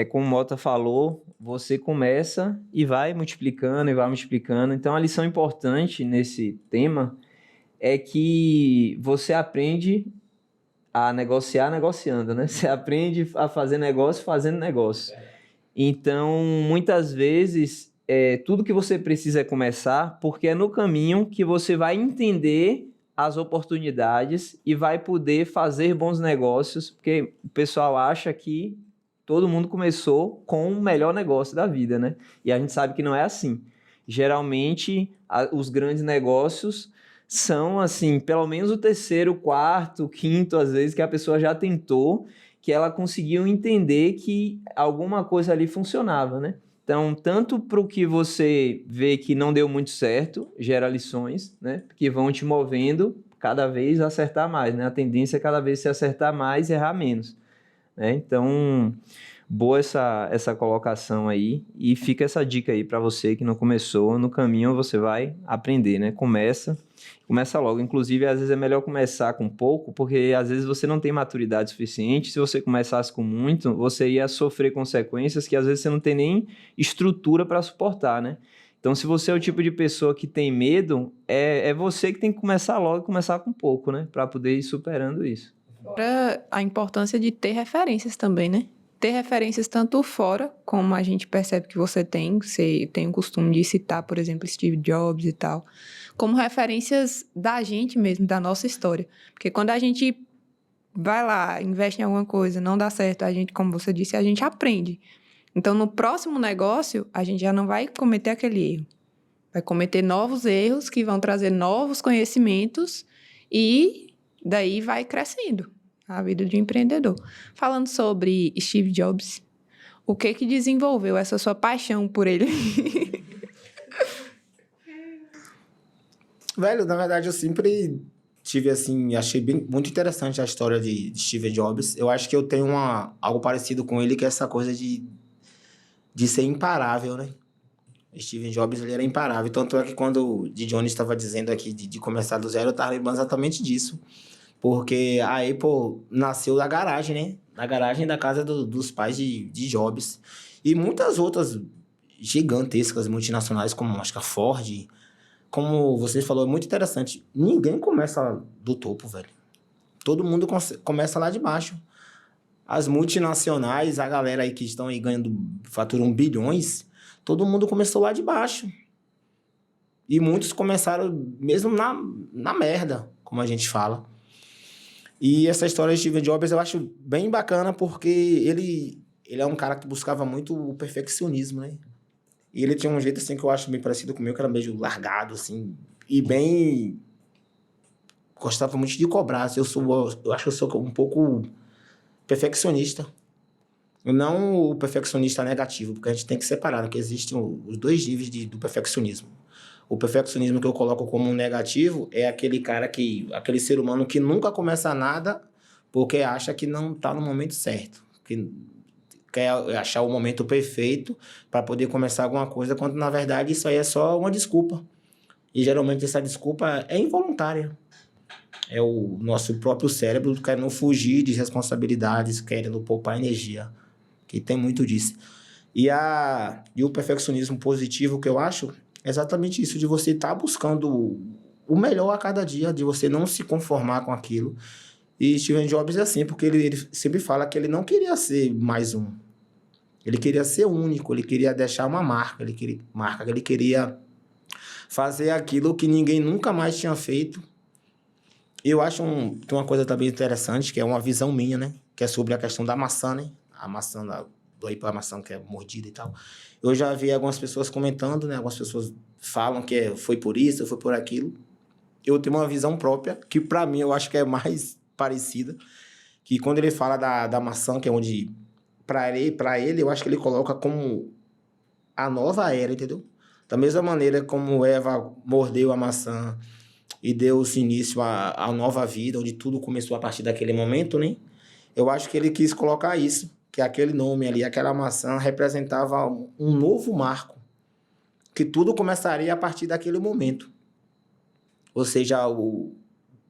como o Mota falou, você começa e vai multiplicando e vai multiplicando. Então, a lição importante nesse tema é que você aprende a negociar negociando, né? Você aprende a fazer negócio fazendo negócio. Então, muitas vezes, tudo que você precisa é começar, porque é no caminho que você vai entender as oportunidades e vai poder fazer bons negócios, porque o pessoal acha que todo mundo começou com o melhor negócio da vida, né? E a gente sabe que não é assim. Geralmente, os grandes negócios são, assim, pelo menos o terceiro, quarto, quinto, às vezes, que a pessoa já tentou, que ela conseguiu entender que alguma coisa ali funcionava, né? Então, tanto para o que você vê que não deu muito certo, gera lições, né? Que vão te movendo cada vez a acertar mais, né? A tendência é cada vez se acertar mais e errar menos, né? Então, Boa essa colocação aí, e fica essa dica aí para você que não começou. No caminho você vai aprender, né? Começa logo. Inclusive, às vezes é melhor começar com pouco, porque às vezes você não tem maturidade suficiente. Se você começasse com muito, você ia sofrer consequências que às vezes você não tem nem estrutura para suportar, né? Então, se você é o tipo de pessoa que tem medo, é você que tem que começar logo e começar com pouco, né? Para poder ir superando isso. Fora a importância de ter referências também, né? Ter referências tanto fora, como a gente percebe que você tem o costume de citar, por exemplo, Steve Jobs e tal, como referências da gente mesmo, da nossa história. Porque quando a gente vai lá, investe em alguma coisa, não dá certo, a gente, como você disse, a gente aprende. Então, no próximo negócio, a gente já não vai cometer aquele erro. Vai cometer novos erros que vão trazer novos conhecimentos e daí vai crescendo a vida de um empreendedor. Falando sobre Steve Jobs, o que desenvolveu essa sua paixão por ele? Velho, na verdade, eu sempre tive, assim, achei muito interessante a história de Steve Jobs. Eu acho que eu tenho algo parecido com ele, que é essa coisa de ser imparável, né? Steve Jobs, ele era imparável. Tanto é que quando o Johnny estava dizendo aqui de começar do zero, eu estava lembrando exatamente disso. Porque a Apple nasceu da garagem, né? Na garagem da casa dos pais de Jobs. E muitas outras gigantescas multinacionais, como acho que a Ford, como você falou, é muito interessante. Ninguém começa do topo, velho. Todo mundo começa lá de baixo. As multinacionais, a galera aí que estão aí faturam bilhões, todo mundo começou lá de baixo. E muitos começaram mesmo na merda, como a gente fala. E essa história de Steve Jobs eu acho bem bacana porque ele é um cara que buscava muito o perfeccionismo, né? E ele tinha um jeito assim que eu acho bem parecido com o meu, que era meio largado, assim, e bem... Gostava muito de cobrar. Eu acho que eu sou um pouco perfeccionista. Não o perfeccionista negativo, porque a gente tem que separar, né? Que existem os dois níveis do perfeccionismo. O perfeccionismo que eu coloco como um negativo é aquele aquele ser humano que nunca começa nada porque acha que não está no momento certo, que quer achar o momento perfeito para poder começar alguma coisa, quando na verdade isso aí é só uma desculpa. E geralmente essa desculpa é involuntária. É o nosso próprio cérebro querendo fugir de responsabilidades, querendo poupar energia, que tem muito disso. E o perfeccionismo positivo que eu acho é exatamente isso, de você estar buscando o melhor a cada dia, de você não se conformar com aquilo. E Steve Jobs é assim, porque ele sempre fala que ele não queria ser mais um. Ele queria ser único, ele queria deixar uma marca, ele queria fazer aquilo que ninguém nunca mais tinha feito. Eu acho tem uma coisa também interessante, que é uma visão minha, né? Que é sobre a questão da maçã, né? A maçã a maçã que é mordida e tal. Eu já vi algumas pessoas comentando, né? Algumas pessoas falam que foi por isso, foi por aquilo. Eu tenho uma visão própria, que para mim eu acho que é mais parecida, que quando ele fala da maçã, que é onde... Para ele, eu acho que ele coloca como a nova era, entendeu? Da mesma maneira como Eva mordeu a maçã e deu-se início à nova vida, onde tudo começou a partir daquele momento, né? Eu acho que ele quis colocar isso, que aquele nome ali, aquela maçã, representava um novo marco, que tudo começaria a partir daquele momento. Ou seja,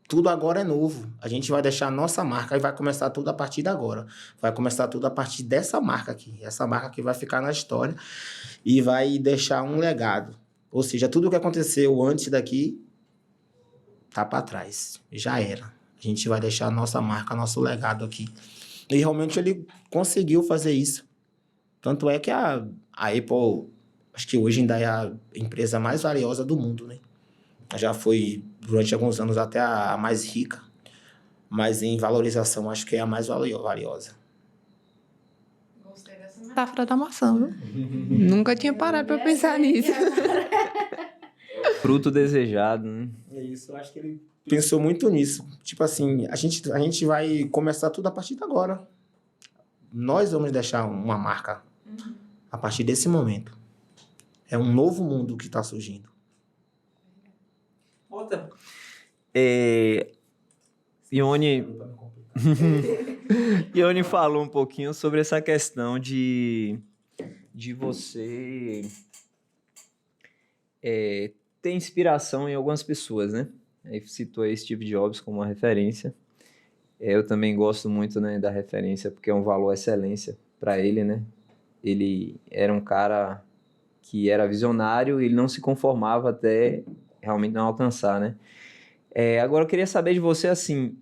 tudo agora é novo. A gente vai deixar a nossa marca e vai começar tudo a partir de agora. Vai começar tudo a partir dessa marca aqui. Essa marca que vai ficar na história e vai deixar um legado. Ou seja, tudo o que aconteceu antes daqui tá para trás. Já era. A gente vai deixar a nossa marca, nosso legado aqui. E realmente ele conseguiu fazer isso. Tanto é que a Apple, acho que hoje ainda é a empresa mais valiosa do mundo, né? Já foi, durante alguns anos, até a mais rica. Mas em valorização, acho que é a mais valiosa. Gostei dessa metáfora da maçã, viu? Nunca tinha parado para pensar nisso. Fruto desejado, né? É isso, eu acho que ele pensou muito nisso. Tipo assim, a gente vai começar tudo a partir de agora. Nós vamos deixar uma marca a partir desse momento. É um novo mundo que está surgindo. Ione, Ione falou um pouquinho sobre essa questão de você ter inspiração em algumas pessoas, né? Aí citou aí Steve Jobs como uma referência. Eu também gosto muito, né, da referência, porque é um valor excelência para ele, né? Ele era um cara que era visionário e ele não se conformava até realmente não alcançar, né? Agora eu queria saber de você, assim,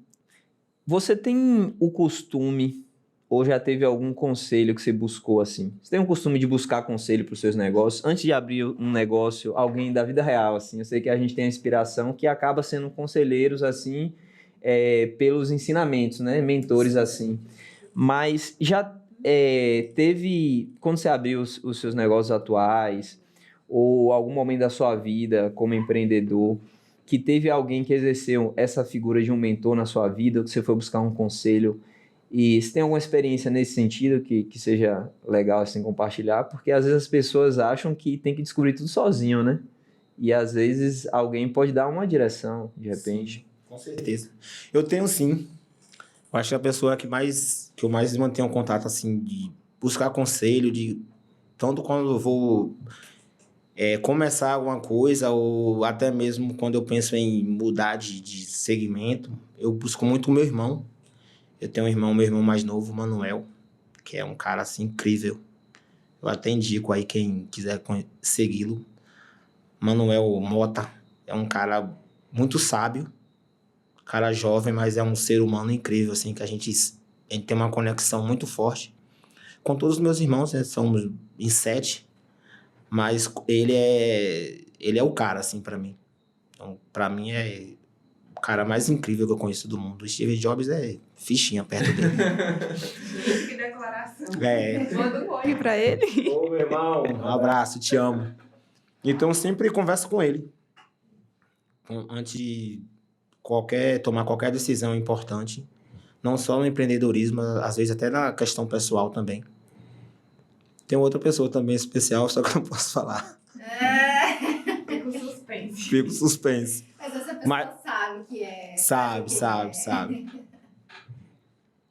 você tem o costume, ou já teve algum conselho que você buscou, assim? Você tem o costume de buscar conselho para os seus negócios? Antes de abrir um negócio, alguém da vida real, assim, eu sei que a gente tem a inspiração que acaba sendo conselheiros, assim, pelos ensinamentos, né? Mentores, assim. Mas já teve, quando você abriu os seus negócios atuais, ou algum momento da sua vida como empreendedor, que teve alguém que exerceu essa figura de um mentor na sua vida, ou que você foi buscar um conselho, e você tem alguma experiência nesse sentido que seja legal assim compartilhar? Porque às vezes as pessoas acham que tem que descobrir tudo sozinho, né? E às vezes alguém pode dar uma direção, de repente. Sim, com certeza. Eu tenho sim. Eu acho que a pessoa que eu mais mantenho contato, assim, de buscar conselho, de tanto quando eu vou começar alguma coisa, ou até mesmo quando eu penso em mudar de segmento, eu busco muito o meu irmão. Eu tenho meu irmão mais novo, o Manuel, que é um cara, assim, incrível. Eu até indico aí quem quiser segui-lo. Manuel Mota é um cara muito sábio, cara jovem, mas é um ser humano incrível, assim, que a gente tem uma conexão muito forte. Com todos os meus irmãos, né, somos em 7, mas ele é o cara, assim, pra mim. Então, pra mim, é o cara mais incrível que eu conheço do mundo. O Steve Jobs é fichinha perto dele. Que declaração. Manda um oi pra ele. Ô, meu irmão, um abraço, te amo. Então, eu sempre converso com ele. Antes de tomar qualquer decisão importante, não só no empreendedorismo, às vezes até na questão pessoal também. Tem outra pessoa também especial, só que eu não posso falar. Fico suspense. Fico suspense. Mas essa pessoa sabe que é. Sabe.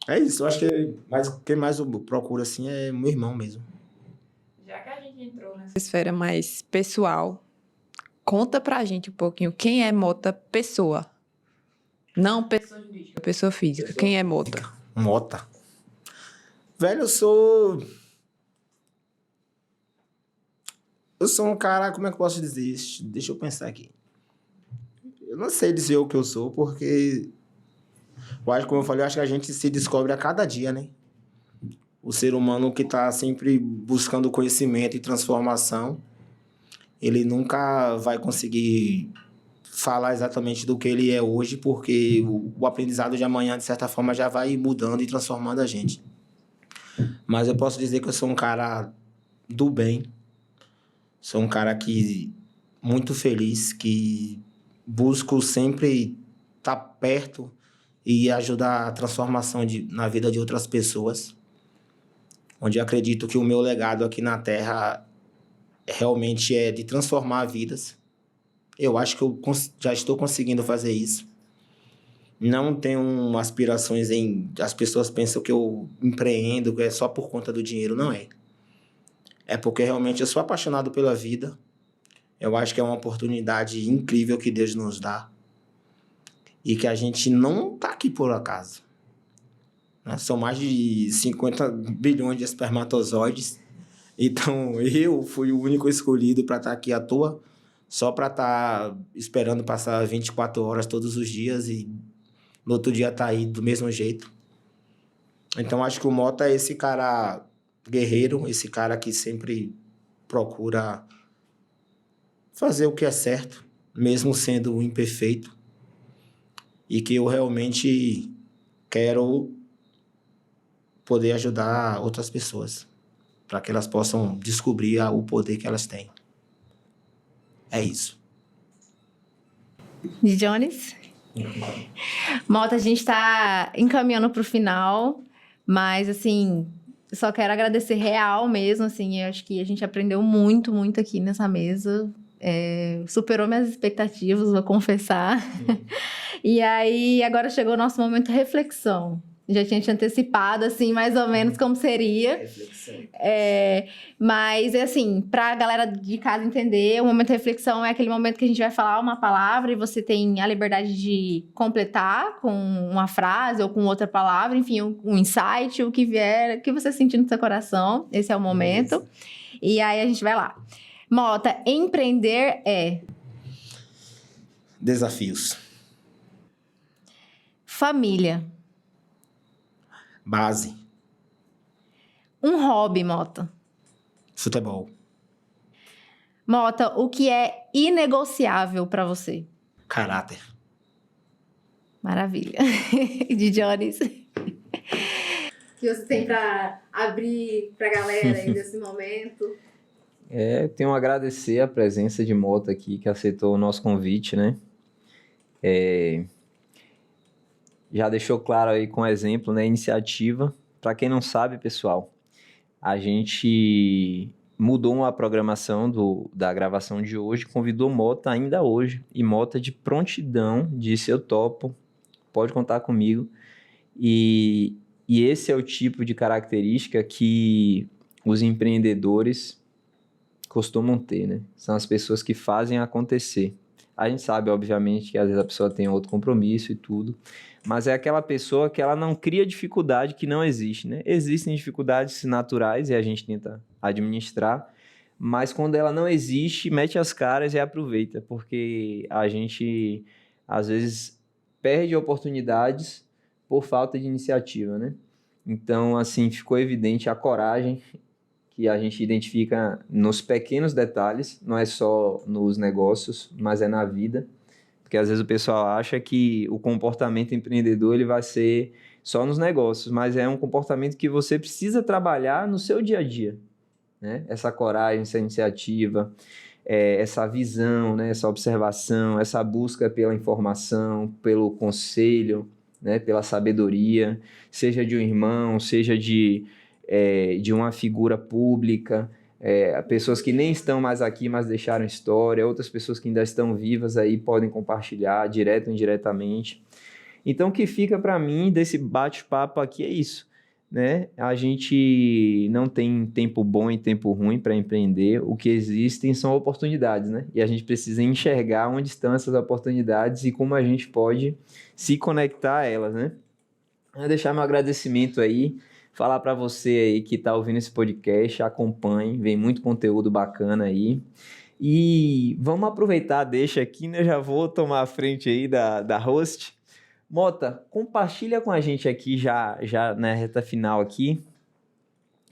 É isso, eu acho que quem mais eu procuro assim é meu irmão mesmo. Já que a gente entrou nessa esfera mais pessoal, conta pra gente um pouquinho quem é Mota pessoa. Não pessoa jurídica, pessoa física. Quem é Mota? Mota. Velho, eu sou um cara, como é que eu posso dizer isso? Deixa eu pensar aqui. Eu não sei dizer o que eu sou, porque eu acho, como eu falei, eu acho que a gente se descobre a cada dia, né? O ser humano que está sempre buscando conhecimento e transformação, ele nunca vai conseguir falar exatamente do que ele é hoje, porque o aprendizado de amanhã, de certa forma, já vai mudando e transformando a gente. Mas eu posso dizer que eu sou um cara do bem, sou um cara muito feliz, que busco sempre estar perto e ajudar a transformação na vida de outras pessoas, onde eu acredito que o meu legado aqui na Terra realmente é de transformar vidas. Eu acho que eu já estou conseguindo fazer isso. Não tenho aspirações as pessoas pensam que eu empreendo, que é só por conta do dinheiro. Não é. É porque realmente eu sou apaixonado pela vida. Eu acho que é uma oportunidade incrível que Deus nos dá. E que a gente não está aqui por acaso. São mais de 50 bilhões de espermatozoides. Então, eu fui o único escolhido para estar aqui à toa, só para estar esperando passar 24 horas todos os dias e no outro dia tá aí do mesmo jeito. Então, acho que o Mota é esse cara guerreiro, esse cara que sempre procura fazer o que é certo, mesmo sendo imperfeito, e que eu realmente quero poder ajudar outras pessoas, para que elas possam descobrir o poder que elas têm. É isso. De Jones? Mota, a gente está encaminhando para o final, mas, assim, só quero agradecer real mesmo, assim, eu acho que a gente aprendeu muito, muito aqui nessa mesa, superou minhas expectativas, vou confessar. E aí, agora chegou o nosso momento de reflexão. já tinha te antecipado, assim, mais ou menos como seria. Mas, assim, pra galera de casa entender, o momento de reflexão é aquele momento que a gente vai falar uma palavra e você tem a liberdade de completar com uma frase ou com outra palavra, enfim, um insight, o que vier, o que você sentir no seu coração. Esse é o momento. E aí a gente vai lá. Mota, empreender é... Desafios. Família. Base. Um hobby, Mota. Futebol. Mota, o que é inegociável pra você? Caráter. Maravilha. De Jones. Que você tem pra abrir pra galera aí nesse momento? Tenho a agradecer a presença de Mota aqui, que aceitou o nosso convite, né? Já deixou claro aí com exemplo, né? Iniciativa. Para quem não sabe, pessoal, a gente mudou a programação da gravação de hoje, convidou Mota ainda hoje, e Mota de prontidão disse: eu topo, pode contar comigo. E esse é o tipo de característica que os empreendedores costumam ter, né? São as pessoas que fazem acontecer. A gente sabe, obviamente, que às vezes a pessoa tem outro compromisso e tudo, mas é aquela pessoa que ela não cria dificuldade que não existe, né? Existem dificuldades naturais e a gente tenta administrar, mas quando ela não existe, mete as caras e aproveita, porque a gente, às vezes, perde oportunidades por falta de iniciativa, né? Então, assim, ficou evidente a coragem que a gente identifica nos pequenos detalhes, não é só nos negócios, mas é na vida. Porque às vezes o pessoal acha que o comportamento empreendedor ele vai ser só nos negócios, mas é um comportamento que você precisa trabalhar no seu dia a dia, né? Essa coragem, essa iniciativa, essa visão, né? Essa observação, essa busca pela informação, pelo conselho, né? Pela sabedoria, seja de um irmão, seja de uma figura pública, pessoas que nem estão mais aqui, mas deixaram história, outras pessoas que ainda estão vivas aí podem compartilhar, direto ou indiretamente. Então, o que fica para mim desse bate-papo aqui é isso, né? A gente não tem tempo bom e tempo ruim para empreender, o que existem são oportunidades, né? E a gente precisa enxergar onde estão essas oportunidades e como a gente pode se conectar a elas, né? Vou deixar meu agradecimento aí, falar para você aí que está ouvindo esse podcast, acompanhe, vem muito conteúdo bacana aí. E vamos aproveitar, deixa aqui, né? Já vou tomar a frente aí da host. Mota, compartilha com a gente aqui já na reta final aqui.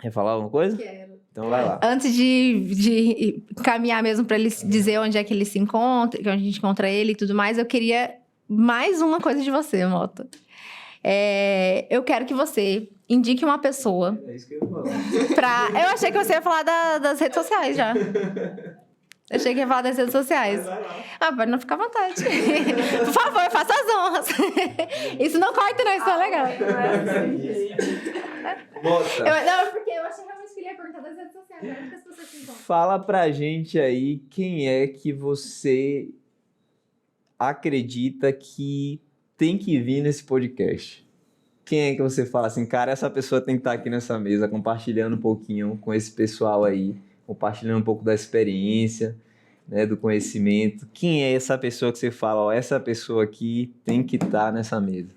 Quer falar alguma coisa? Quero. Então vai lá. Antes de caminhar mesmo para ele dizer onde é que ele se encontra, onde a gente encontra ele e tudo mais, eu queria mais uma coisa de você, Mota. Eu quero que você indique uma pessoa. É isso que eu ia falar. Eu achei que você ia falar das redes sociais já. Eu achei que ia falar das redes sociais. Pode não ficar à vontade. Por favor, faça as honras. Isso não corta, não, isso é legal. Mota, Não, porque eu achei realmente que ele ia perguntar das redes sociais. Onde que as pessoas se encontram? fala pra gente aí quem é que você acredita que tem que vir nesse podcast. Quem é que você fala assim, cara, essa pessoa tem que estar aqui nessa mesa, compartilhando um pouquinho com esse pessoal aí, compartilhando um pouco da experiência, né, do conhecimento. Quem é essa pessoa que você fala, ó, essa pessoa aqui tem que estar nessa mesa?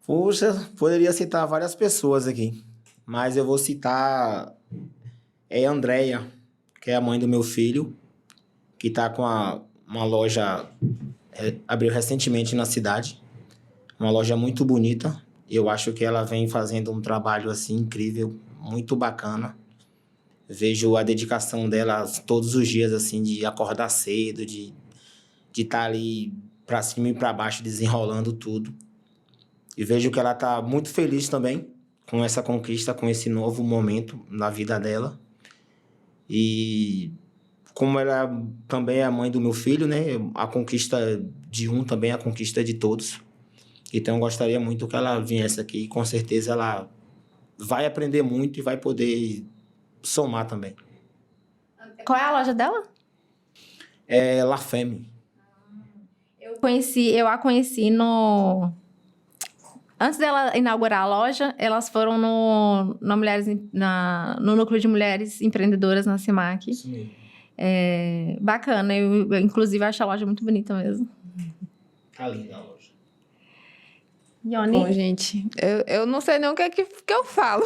Poxa, poderia citar várias pessoas aqui, mas eu vou citar a Andréia, que é a mãe do meu filho, que está com uma loja, abriu recentemente na cidade, uma loja muito bonita. Eu acho que ela vem fazendo um trabalho assim incrível, muito bacana. Vejo a dedicação dela todos os dias, assim, de acordar cedo, de estar ali para cima e para baixo, desenrolando tudo. E vejo que ela está muito feliz também com essa conquista, com esse novo momento na vida dela. E como ela também é a mãe do meu filho, né? A conquista de um também é a conquista de todos. Então, eu gostaria muito que ela viesse aqui e com certeza ela vai aprender muito e vai poder somar também. Qual é a loja dela? É La Femme. Eu a conheci no Antes dela inaugurar a loja, elas foram no Núcleo de Mulheres Empreendedoras na CIMAC. Isso mesmo. Bacana, eu inclusive acho a loja muito bonita mesmo. Tá linda a loja. Ione? Bom, gente, eu não sei nem o que eu falo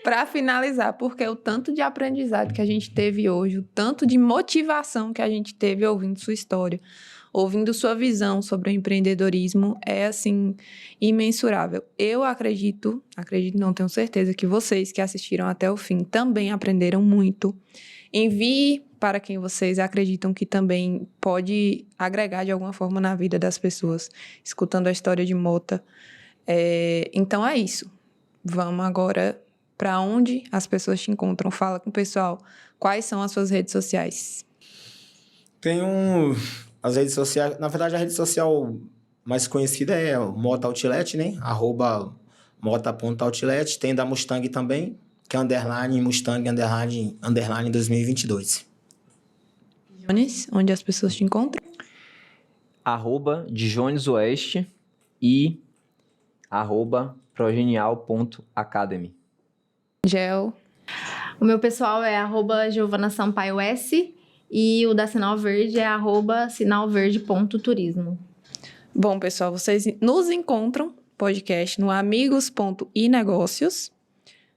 para finalizar, porque o tanto de aprendizado que a gente teve hoje, o tanto de motivação que a gente teve ouvindo sua história, ouvindo sua visão sobre o empreendedorismo, é, assim, imensurável. Eu acredito não, tenho certeza que vocês que assistiram até o fim também aprenderam muito. Envie para quem vocês acreditam que também pode agregar de alguma forma na vida das pessoas, escutando a história de Mota. Então é isso. Vamos agora para onde as pessoas te encontram. Fala com o pessoal. Quais são as suas redes sociais? Tenho as redes sociais. Na verdade, a rede social mais conhecida é o Mota Outlet, né? @mota.outlet. Tem da Mustang também, que é _Mustang _ 2022. Jones, onde as pessoas te encontram? @DijonesOeste e @progenial.academy. Gel. O meu pessoal é @GiovanaSampaioS e o da Sinal Verde é @sinalverde.turismo. Bom, pessoal, vocês nos encontram podcast no amigos.inegócios.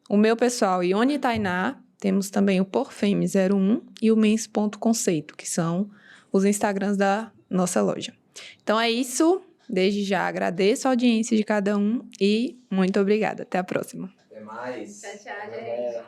O meu pessoal, Ione e Tainá. Temos também o Porfeme01 e o Mens.conceito, que são os Instagrams da nossa loja. Então é isso. Desde já agradeço a audiência de cada um e muito obrigada. Até a próxima. Até mais. Tchau, gente.